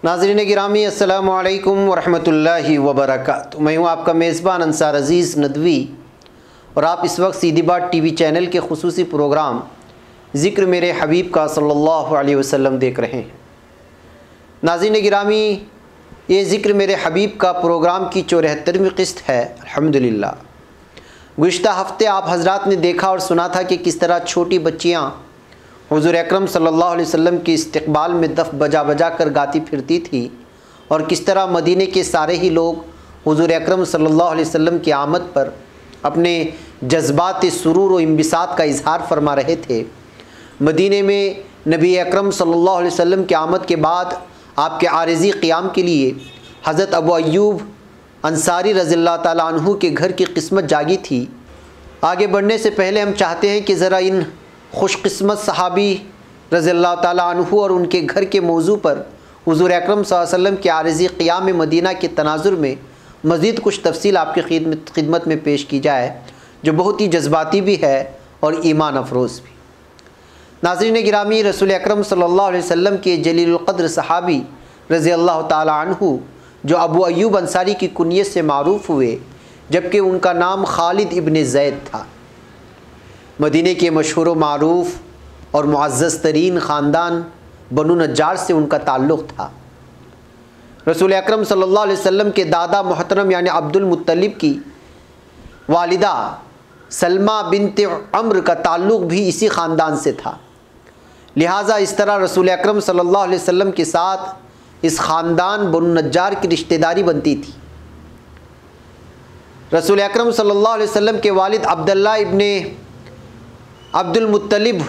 ناظرین گرامی السلام علیکم ورحمۃ اللہ وبرکاتہ۔ میں ہوں آپ کا میزبان انصار عزیز ندوی اور آپ اس وقت سیدھی بات ٹی وی چینل کے خصوصی پروگرام ذکر میرے حبیب کا صلی اللہ علیہ وسلم دیکھ رہے ہیں۔ ناظرین گرامی، یہ ذکر میرے حبیب کا پروگرام کی 74ویں قسط ہے الحمدللہ۔ گزشتہ ہفتے آپ حضرات نے دیکھا اور سنا تھا کہ کس طرح چھوٹی بچیاں حضور اکرم صلی اللہ علیہ وسلم کے استقبال میں دف بجا بجا کر گاتی پھرتی تھی، اور کس طرح مدینے کے سارے ہی لوگ حضور اکرم صلی اللہ علیہ وسلم کی آمد پر اپنے جذبات سرور و انبساط کا اظہار فرما رہے تھے۔ مدینے میں نبی اکرم صلی اللہ علیہ وسلم کی آمد کے بعد آپ کے عارضی قیام کے لیے حضرت ابو ایوب انصاری رضی اللہ تعالیٰ عنہ کے گھر کی قسمت جاگی تھی۔ آگے بڑھنے سے پہلے ہم چاہتے ہیں کہ ذرا ان خوش قسمت صحابی رضی اللہ تعالیٰ عنہ اور ان کے گھر کے موضوع پر حضور اکرم صلی اللہ علیہ وسلم کے عارضی قیام مدینہ کے تناظر میں مزید کچھ تفصیل آپ کی خدمت میں پیش کی جائے، جو بہت ہی جذباتی بھی ہے اور ایمان افروز بھی۔ ناظرین گرامی، رسول اکرم صلی اللہ علیہ وسلم کے جلیل القدر صحابی رضی اللہ تعالیٰ عنہ جو ابو ایوب انصاری کی کنیت سے معروف ہوئے، جبکہ ان کا نام خالد ابن زید تھا۔ مدینے کے مشہور و معروف اور معزز ترین خاندان بنو نجار سے ان کا تعلق تھا۔ رسول اکرم صلی اللہ علیہ وسلم کے دادا محترم یعنی عبد المطلب کی والدہ سلمہ بنت عمرو کا تعلق بھی اسی خاندان سے تھا، لہٰذا اس طرح رسول اکرم صلی اللہ علیہ وسلم کے ساتھ اس خاندان بنو نجار کی رشتہ داری بنتی تھی۔ رسول اکرم صلی اللہ علیہ وسلم کے والد عبداللہ ابن عبد المطلب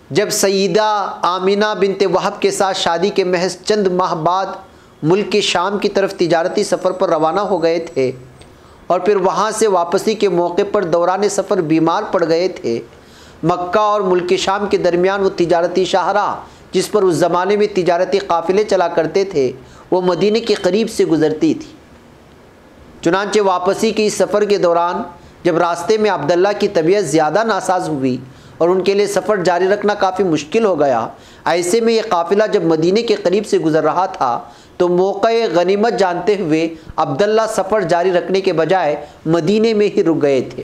جب سیدہ آمینہ بنت وہب کے ساتھ شادی کے محض چند ماہ بعد ملک کے شام کی طرف تجارتی سفر پر روانہ ہو گئے تھے، اور پھر وہاں سے واپسی کے موقع پر دوران سفر بیمار پڑ گئے تھے، مکہ اور ملک شام کے درمیان وہ تجارتی شاہراہ جس پر اس زمانے میں تجارتی قافلے چلا کرتے تھے، وہ مدینے کے قریب سے گزرتی تھی۔ چنانچہ واپسی کے اس سفر کے دوران جب راستے میں عبداللہ کی طبیعت زیادہ ناساز ہوئی اور ان کے لیے سفر جاری رکھنا کافی مشکل ہو گیا، ایسے میں یہ قافلہ جب مدینے کے قریب سے گزر رہا تھا تو موقع غنیمت جانتے ہوئے عبداللہ سفر جاری رکھنے کے بجائے مدینے میں ہی رک گئے تھے۔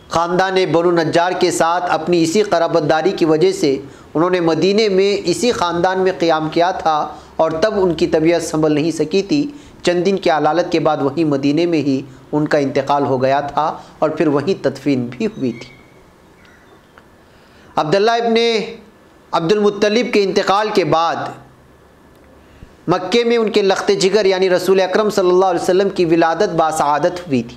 خاندان بنو نجار کے ساتھ اپنی اسی قرابت داری کی وجہ سے انہوں نے مدینے میں اسی خاندان میں قیام کیا تھا، اور تب ان کی طبیعت سنبھل نہیں سکی تھی۔ چند دن کی علالت کے بعد وہیں مدینے میں ہی ان کا انتقال ہو گیا تھا، اور پھر وہیں تدفین بھی ہوئی تھی۔ عبداللہ ابن عبد المطلب کے انتقال کے بعد مکے میں ان کے لخت جگر یعنی رسول اکرم صلی اللہ علیہ وسلم کی ولادت باسعادت ہوئی تھی۔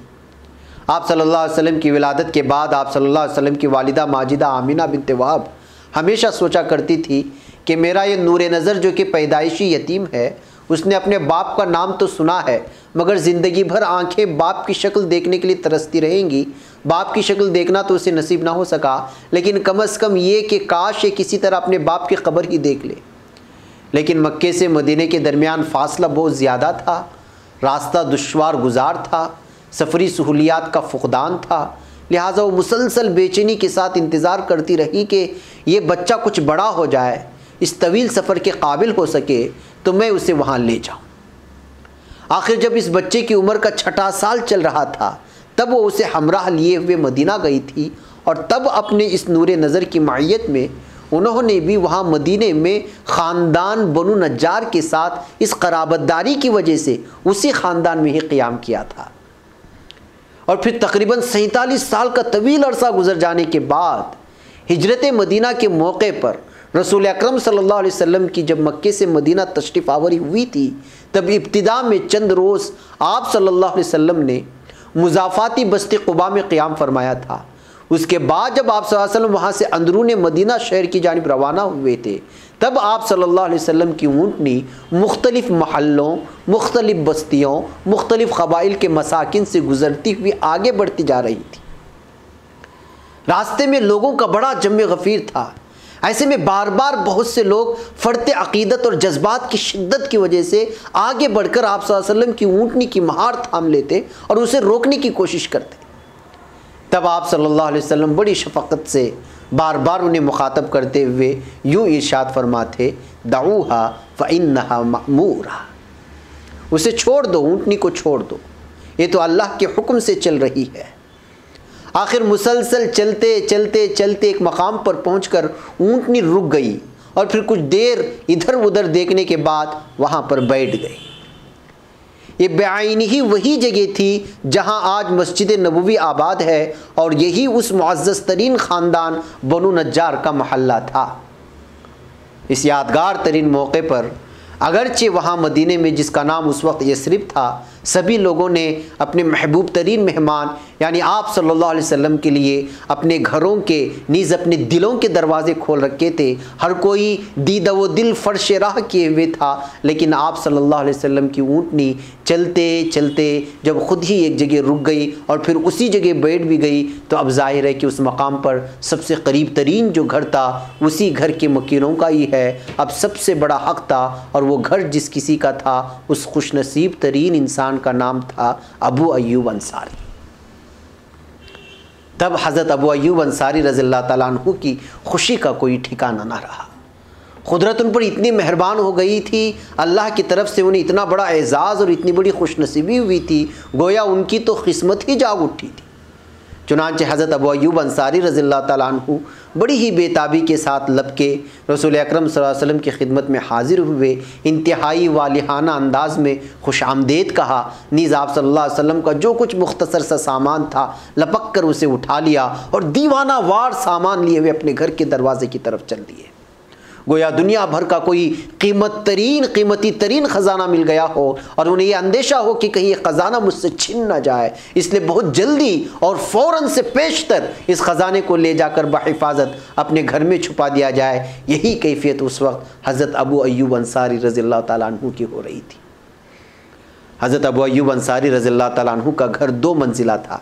آپ صلی اللہ علیہ وسلم کی ولادت کے بعد آپ صلی اللہ علیہ وسلم کی والدہ ماجدہ آمینہ بنت وہب ہمیشہ سوچا کرتی تھی کہ میرا یہ نور نظر جو کہ پیدائشی یتیم ہے، اس نے اپنے باپ کا نام تو سنا ہے مگر زندگی بھر آنکھیں باپ کی شکل دیکھنے کے لیے ترستی رہیں گی۔ باپ کی شکل دیکھنا تو اسے نصیب نہ ہو سکا، لیکن کم از کم یہ کہ کاش یہ کسی طرح اپنے باپ کی قبر ہی دیکھ لے۔ لیکن مکے سے مدینے کے درمیان فاصلہ بہت زیادہ تھا، راستہ دشوار گزار تھا، سفری سہولیات کا فقدان تھا، لہٰذا وہ مسلسل بے چینی کے ساتھ انتظار کرتی رہی کہ یہ بچہ کچھ بڑا ہو جائے، اس طویل سفر کے قابل ہو سکے تو میں اسے وہاں لے جاؤں۔ آخر جب اس بچے کی عمر کا 6واں سال چل رہا تھا تب وہ اسے ہمراہ لیے ہوئے مدینہ گئی تھی، اور تب اپنے اس نور نظر کی معیت میں انہوں نے بھی وہاں مدینے میں خاندان بنو نجار کے ساتھ اس قرابت داری کی وجہ سے اسی خاندان میں ہی قیام کیا تھا۔ اور پھر تقریباً 47 سال کا طویل عرصہ گزر جانے کے بعد ہجرت مدینہ کے موقع پر رسول اکرم صلی اللہ علیہ وسلم کی جب مکے سے مدینہ تشریف آوری ہوئی تھی، تب ابتدا میں چند روز آپ صلی اللہ علیہ وسلم نے مضافاتی بستی قباء میں قیام فرمایا تھا۔ اس کے بعد جب آپ صلی اللہ علیہ وسلم وہاں سے اندرون مدینہ شہر کی جانب روانہ ہوئے تھے، تب آپ صلی اللہ علیہ وسلم کی اونٹنی مختلف محلوں، مختلف بستیوں، مختلف قبائل کے مساکن سے گزرتی ہوئی آگے بڑھتی جا رہی تھی۔ راستے میں لوگوں کا بڑا جم غفیر تھا، ایسے میں بار بار بہت سے لوگ فرط عقیدت اور جذبات کی شدت کی وجہ سے آگے بڑھ کر آپ صلی اللہ علیہ وسلم کی اونٹنی کی مہار تھام لیتے اور اسے روکنے کی کوشش کرتے، تب آپ صلی اللہ علیہ وسلم بڑی شفقت سے بار بار انہیں مخاطب کرتے ہوئے یوں ارشاد فرماتے، دعوہا فإنہا مأمورہ، اسے چھوڑ دو، اونٹنی کو چھوڑ دو، یہ تو اللہ کے حکم سے چل رہی ہے۔ آخر مسلسل چلتے چلتے چلتے ایک مقام پر پہنچ کر اونٹنی رک گئی اور پھر کچھ دیر ادھر ادھر دیکھنے کے بعد وہاں پر بیٹھ گئی۔ یہ بعین ہی وہی جگہ تھی جہاں آج مسجد نبوی آباد ہے، اور یہی اس معزز ترین خاندان بنو نجار کا محلہ تھا۔ اس یادگار ترین موقع پر اگرچہ وہاں مدینے میں جس کا نام اس وقت یثرب تھا، سبھی لوگوں نے اپنے محبوب ترین مہمان یعنی آپ صلی اللہ علیہ وسلم کے لیے اپنے گھروں کے نیز اپنے دلوں کے دروازے کھول رکھے تھے۔ ہر کوئی دید و دل فرش راہ کیے ہوئے تھا، لیکن آپ صلی اللہ علیہ وسلم کی اونٹنی چلتے چلتے جب خود ہی ایک جگہ رک گئی اور پھر اسی جگہ بیٹھ بھی گئی، تو اب ظاہر ہے کہ اس مقام پر سب سے قریب ترین جو گھر تھا اسی گھر کے مکینوں کا ہی ہے۔ اب سب سے بڑا حق تھا، اور وہ گھر جس کسی کا تھا اس خوش نصیب ترین انسان کا نام تھا ابو ایوب انصاری۔ تب حضرت ابو ایوب انصاری رضی اللہ تعالیٰ عنہ کی خوشی کا کوئی ٹھکانہ نہ رہا۔ قدرت ان پر اتنی مہربان ہو گئی تھی، اللہ کی طرف سے انہیں اتنا بڑا اعزاز اور اتنی بڑی خوش نصیبی ہوئی تھی، گویا ان کی تو قسمت ہی جاگ اٹھی تھی۔ چنانچہ حضرت ابو ایوب انصاری رضی اللہ تعالیٰ عنہ بڑی ہی بے تابی کے ساتھ لب کے رسول اکرم صلی اللہ علیہ وسلم کی خدمت میں حاضر ہوئے، انتہائی والہانہ انداز میں خوش آمدید کہا، نیز آپ صلی اللہ علیہ وسلم کا جو کچھ مختصر سا سامان تھا لپک کر اسے اٹھا لیا اور دیوانہ وار سامان لیے ہوئے اپنے گھر کے دروازے کی طرف چل دیے، گویا دنیا بھر کا کوئی قیمتی ترین خزانہ مل گیا ہو، اور انہیں یہ اندیشہ ہو کہ کہیں یہ خزانہ مجھ سے چھن نہ جائے، اس لیے بہت جلدی اور فوراً سے پیشتر اس خزانے کو لے جا کر بحفاظت اپنے گھر میں چھپا دیا جائے۔ یہی کیفیت اس وقت حضرت ابو ایوب انصاری رضی اللہ تعالیٰ عنہ کی ہو رہی تھی۔ حضرت ابو ایوب انصاری رضی اللہ تعالیٰ عنہ کا گھر 2 منزلہ تھا،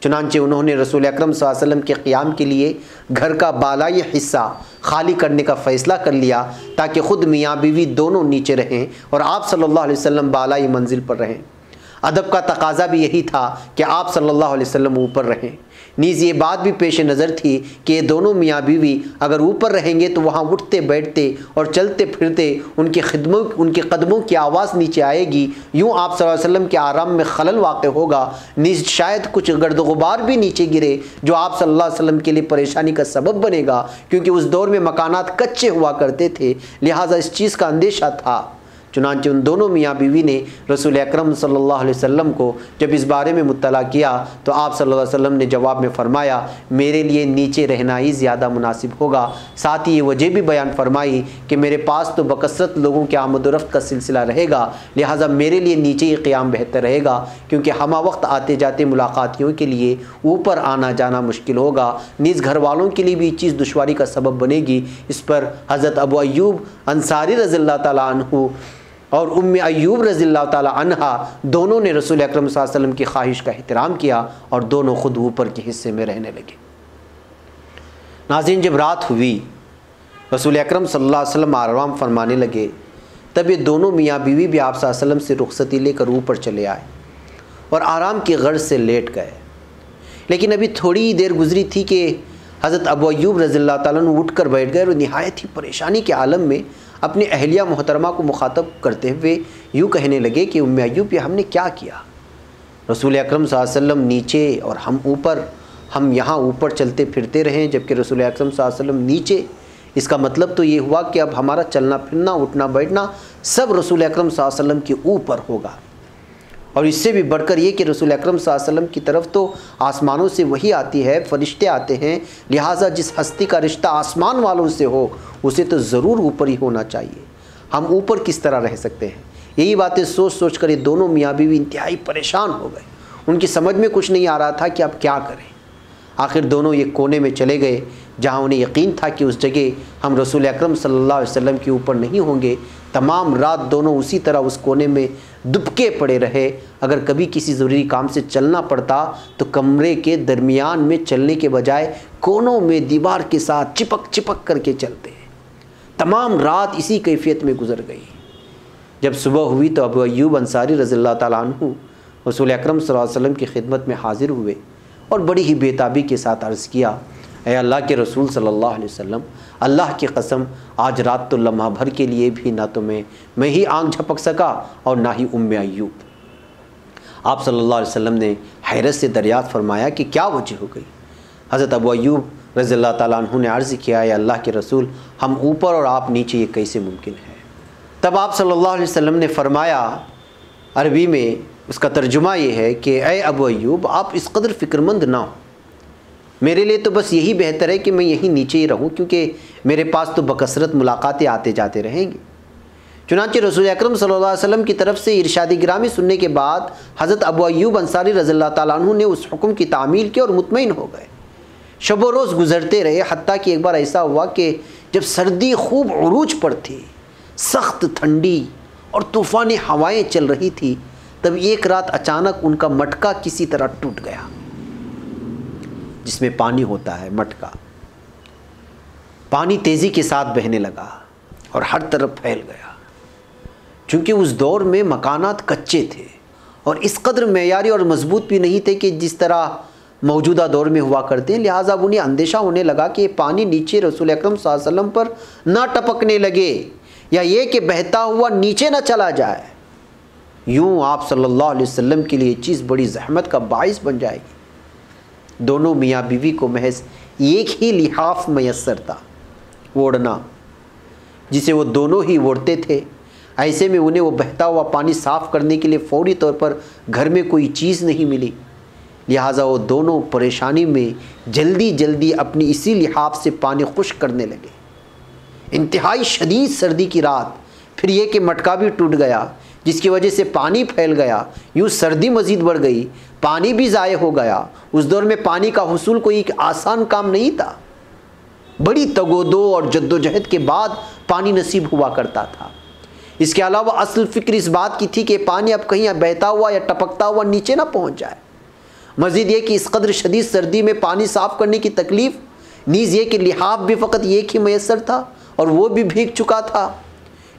چنانچہ انہوں نے رسول اکرم صلی اللہ علیہ وسلم کے قیام کے لیے گھر کا بالائی حصہ خالی کرنے کا فیصلہ کر لیا، تاکہ خود میاں بیوی دونوں نیچے رہیں اور آپ صلی اللہ علیہ وسلم بالائی منزل پر رہیں۔ ادب کا تقاضا بھی یہی تھا کہ آپ صلی اللہ علیہ وسلم اوپر رہیں۔ نیز یہ بات بھی پیش نظر تھی کہ یہ دونوں میاں بیوی اگر اوپر رہیں گے تو وہاں اٹھتے بیٹھتے اور چلتے پھرتے ان کے قدموں کی آواز نیچے آئے گی، یوں آپ صلی اللہ علیہ وسلم کے آرام میں خلل واقع ہوگا، نیز شاید کچھ گرد و غبار بھی نیچے گرے جو آپ صلی اللہ علیہ وسلم کے لیے پریشانی کا سبب بنے گا، کیونکہ اس دور میں مکانات کچے ہوا کرتے تھے، لہٰذا اس چیز کا اندیشہ تھا۔ چنانچہ ان دونوں میاں بیوی نے رسول اکرم صلی اللہ علیہ وسلم کو جب اس بارے میں مطلع کیا تو آپ صلی اللہ علیہ وسلم نے جواب میں فرمایا، میرے لیے نیچے رہنا ہی زیادہ مناسب ہوگا۔ ساتھ ہی یہ وجہ بھی بیان فرمائی کہ میرے پاس تو بکثرت لوگوں کے آمد و رفت کا سلسلہ رہے گا، لہٰذا میرے لیے نیچے ہی قیام بہتر رہے گا، کیونکہ ہمہ وقت آتے جاتے ملاقاتیوں کے لیے اوپر آنا جانا مشکل ہوگا، نیز گھر والوں کے لیے بھی یہ چیز دشواری کا سبب بنے گی۔ اس پر حضرت ابو ایوب انصاری رضی اللہ تعالیٰ عنہ اور ام ایوب رضی اللہ تعالیٰ عنہا دونوں نے رسول اکرم صلی اللہ علیہ وسلم کی خواہش کا احترام کیا اور دونوں خود اوپر کے حصے میں رہنے لگے۔ ناظرین، جب رات ہوئی رسول اکرم صلی اللہ علیہ وسلم آرام فرمانے لگے، تب یہ دونوں میاں بیوی بھی آپ صلی اللہ علیہ وسلم سے رخصتی لے کر اوپر چلے آئے اور آرام کی غرض سے لیٹ گئے۔ لیکن ابھی تھوڑی دیر گزری تھی کہ حضرت ابو ایوب رضی اللہ تعالیٰ عنہ اٹھ کر بیٹھ گئے اور نہایت ہی پریشانی کے عالم میں اپنی اہلیہ محترمہ کو مخاطب کرتے ہوئے یوں کہنے لگے کہ ام ایوب، یہ ہم نے کیا کیا؟ رسول اکرم صلی اللہ علیہ وسلم نیچے اور ہم اوپر، ہم یہاں اوپر چلتے پھرتے رہیں جبکہ رسول اکرم صلی اللہ علیہ وسلم نیچے۔ اس کا مطلب تو یہ ہوا کہ اب ہمارا چلنا پھرنا اٹھنا بیٹھنا سب رسول اکرم صلی اللہ علیہ وسلم کے اوپر ہوگا، اور اس سے بھی بڑھ کر یہ کہ رسول اکرم صلی اللہ علیہ وسلم کی طرف تو آسمانوں سے وحی آتی ہے، فرشتے آتے ہیں، لہٰذا جس ہستی کا رشتہ آسمان والوں سے ہو اسے تو ضرور اوپر ہی ہونا چاہیے، ہم اوپر کس طرح رہ سکتے ہیں؟ یہی باتیں سوچ سوچ کر یہ دونوں میاں بیوی انتہائی پریشان ہو گئے، ان کی سمجھ میں کچھ نہیں آ رہا تھا کہ اب کیا کریں۔ آخر دونوں ایک کونے میں چلے گئے جہاں انہیں یقین تھا کہ اس جگہ ہم رسول اکرم صلی اللہ علیہ وسلم کے اوپر نہیں ہوں گے۔ تمام رات دونوں اسی طرح اس کونے میں دبکے پڑے رہے۔ اگر کبھی کسی ضروری کام سے چلنا پڑتا تو کمرے کے درمیان میں چلنے کے بجائے کونوں میں دیوار کے ساتھ چپک چپک کر کے چلتے۔ تمام رات اسی کیفیت میں گزر گئی۔ جب صبح ہوئی تو ابو ایوب انصاری رضی اللہ تعالیٰ عنہ رسول اکرم صلی اللہ علیہ وسلم کی خدمت میں حاضر ہوئے اور بڑی ہی بیتابی کے ساتھ عرض کیا، اے اللہ کے رسول صلی اللہ علیہ وسلم، اللہ کی قسم آج رات تو لمحہ بھر کے لیے بھی نہ تو میں ہی آنکھ جھپک سکا اور نہ ہی ایوب۔ آپ صلی اللہ علیہ وسلم نے حیرت سے دریافت فرمایا کہ کیا وجہ ہو گئی؟ حضرت ابو ایوب رضی اللہ تعالیٰ عنہ نے عرض کیا، اے اللہ کے رسول، ہم اوپر اور آپ نیچے، یہ کیسے ممکن ہے؟ تب آپ صلی اللہ علیہ وسلم نے فرمایا، عربی میں اس کا ترجمہ یہ ہے کہ اے ابو ایوب، آپ اس قدر فکر مند نہ ہو، میرے لیے تو بس یہی بہتر ہے کہ میں یہیں نیچے ہی رہوں، کیونکہ میرے پاس تو بکثرت ملاقاتیں آتے جاتے رہیں گے۔ چنانچہ رسول اکرم صلی اللہ علیہ وسلم کی طرف سے ارشاد گرامی سننے کے بعد حضرت ابو ایوب انصاری رضی اللہ تعالیٰ عنہ نے اس حکم کی تعمیل کی اور مطمئن ہو گئے۔ شب و روز گزرتے رہے، حتیٰ کہ ایک بار ایسا ہوا کہ جب سردی خوب عروج پر تھی، سخت ٹھنڈی اور طوفانی ہوائیں چل رہی تھی، تب ایک رات اچانک ان کا مٹکا کسی طرح ٹوٹ گیا، جس میں پانی ہوتا ہے مٹکا۔ پانی تیزی کے ساتھ بہنے لگا اور ہر طرف پھیل گیا۔ چونکہ اس دور میں مکانات کچے تھے اور اس قدر معیاری اور مضبوط بھی نہیں تھے کہ جس طرح موجودہ دور میں ہوا کرتے ہیں، لہٰذا انہیں اندیشہ ہونے لگا کہ یہ پانی نیچے رسول اکرم صلی اللہ علیہ وسلم پر نہ ٹپکنے لگے، یا یہ کہ بہتا ہوا نیچے نہ چلا جائے۔ یوں آپ صلی اللہ علیہ وسلم کے لیے یہ چیز بڑی زحمت کا باعث بن جائے گی۔ دونوں میاں بیوی کو محض ایک ہی لحاف میسر تھا، اوڑھنا، جسے وہ دونوں ہی اوڑھتے تھے۔ ایسے میں انہیں وہ بہتا ہوا پانی صاف کرنے کے لیے فوری طور پر گھر میں کوئی چیز نہیں ملی، لہٰذا وہ دونوں پریشانی میں جلدی اپنی اسی لحاف سے پانی خشک کرنے لگے۔ انتہائی شدید سردی کی رات، پھر یہ کہ مٹکا بھی ٹوٹ گیا، جس کی وجہ سے پانی پھیل گیا، یوں سردی مزید بڑھ گئی، پانی بھی ضائع ہو گیا۔ اس دور میں پانی کا حصول کوئی ایک آسان کام نہیں تھا، بڑی تگودو اور جدوجہد کے بعد پانی نصیب ہوا کرتا تھا۔ اس کے علاوہ اصل فکر اس بات کی تھی کہ پانی اب کہیں بہتا ہوا یا ٹپکتا ہوا نیچے نہ پہنچ جائے۔ مزید یہ کہ اس قدر شدید سردی میں پانی صاف کرنے کی تکلیف، نیز یہ کہ لحاف بھی فقط ایک ہی میسر تھا اور وہ بھی بھیگ چکا تھا۔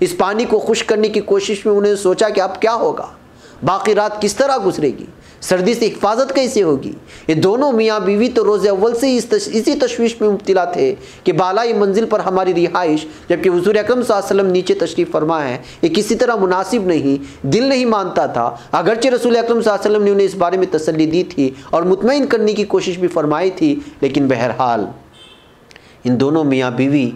اس پانی کو خشک کرنے کی کوشش میں انہوں نے سوچا کہ اب کیا ہوگا، باقی رات کس طرح گزرے گی، سردی سے حفاظت کیسے ہوگی۔ یہ دونوں میاں بیوی تو روز اول سے ہی اسی تشویش میں مبتلا تھے کہ بالائی منزل پر ہماری رہائش، جبکہ حضور اکرم صلی اللہ علیہ وسلم نیچے تشریف فرما ہے، یہ کسی طرح مناسب نہیں، دل نہیں مانتا تھا۔ اگرچہ رسول اکرم صلی اللہ علیہ وسلم نے انہیں اس بارے میں تسلی دی تھی اور مطمئن کرنے کی کوشش بھی فرمائی تھی، لیکن بہرحال ان دونوں میاں بیوی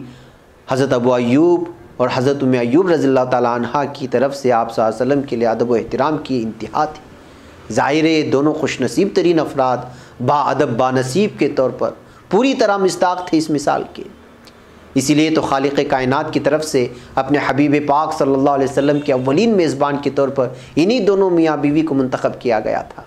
حضرت ابو ایوب اور حضرت ام ایوب رضی اللہ تعالیٰ عنہ کی طرف سے آپ صلی اللہ علیہ وسلم کے لیے ادب و احترام کی انتہا تھی۔ ظاہر ہے دونوں خوش نصیب ترین افراد، با ادب با نصیب کے طور پر پوری طرح مصداق تھے اس مثال کے۔ اسی لیے تو خالق کائنات کی طرف سے اپنے حبیب پاک صلی اللہ علیہ وسلم کے اولین میزبان کے طور پر انہی دونوں میاں بیوی کو منتخب کیا گیا تھا۔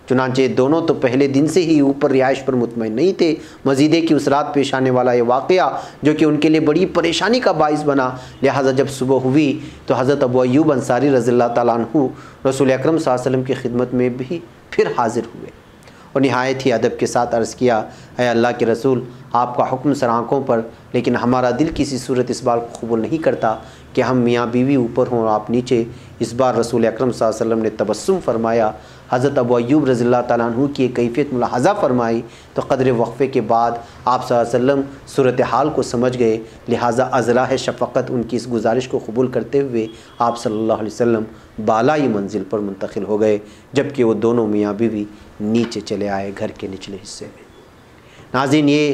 چنانچہ دونوں تو پہلے دن سے ہی اوپر رہائش پر مطمئن نہیں تھے۔ مزید ہے کہ اس رات پیش آنے والا یہ واقعہ جو کہ ان کے لیے بڑی پریشانی کا باعث بنا، لہٰذا جب صبح ہوئی تو حضرت ابو ایوب انصاری رضی اللہ تعالیٰ عنہ رسول اکرم صلی اللہ علیہ وسلم کی خدمت میں بھی پھر حاضر ہوئے اور نہایت ہی ادب کے ساتھ عرض کیا، اے اللہ کے رسول، آپ کا حکم سر آنکھوں پر، لیکن ہمارا دل کسی صورت اس بات کو قبول نہیں کرتا کہ ہم میاں بیوی اوپر ہوں اور آپ نیچے۔ اس بار رسول اکرم صلی اللہ علیہ وسلم نے تبسم فرمایا۔ حضرت ابو ایوب رضی اللہ تعالیٰ عنہ کی ایک کیفیت ملاحظہ فرمائی تو قدر وقفے کے بعد آپ صلی اللہ علیہ وسلم صورتحال کو سمجھ گئے، لہٰذا ازراہ شفقت ان کی اس گزارش کو قبول کرتے ہوئے آپ صلی اللہ علیہ وسلم بالائی منزل پر منتقل ہو گئے، جبکہ وہ دونوں میاں بیوی نیچے چلے آئے گھر کے نچلے حصے میں۔ ناظرین، یہ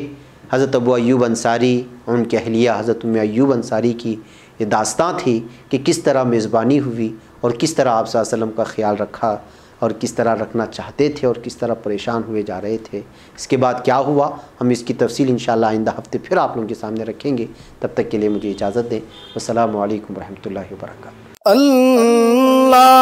حضرت ابو ایوب انصاری اور ان کی اہلیہ حضرت ام ایوب انصاری کی یہ داستان تھی کہ کس طرح میزبانی ہوئی اور کس طرح آپ صلی اللہ علیہ وسلم کا خیال رکھا اور کس طرح رکھنا چاہتے تھے اور کس طرح پریشان ہوئے جا رہے تھے۔ اس کے بعد کیا ہوا، ہم اس کی تفصیل انشاءاللہ آئندہ ہفتے پھر آپ لوگوں کے سامنے رکھیں گے۔ تب تک کے لیے مجھے اجازت دیں۔ السلام علیکم ورحمۃ اللہ وبرکاتہ۔ اللہ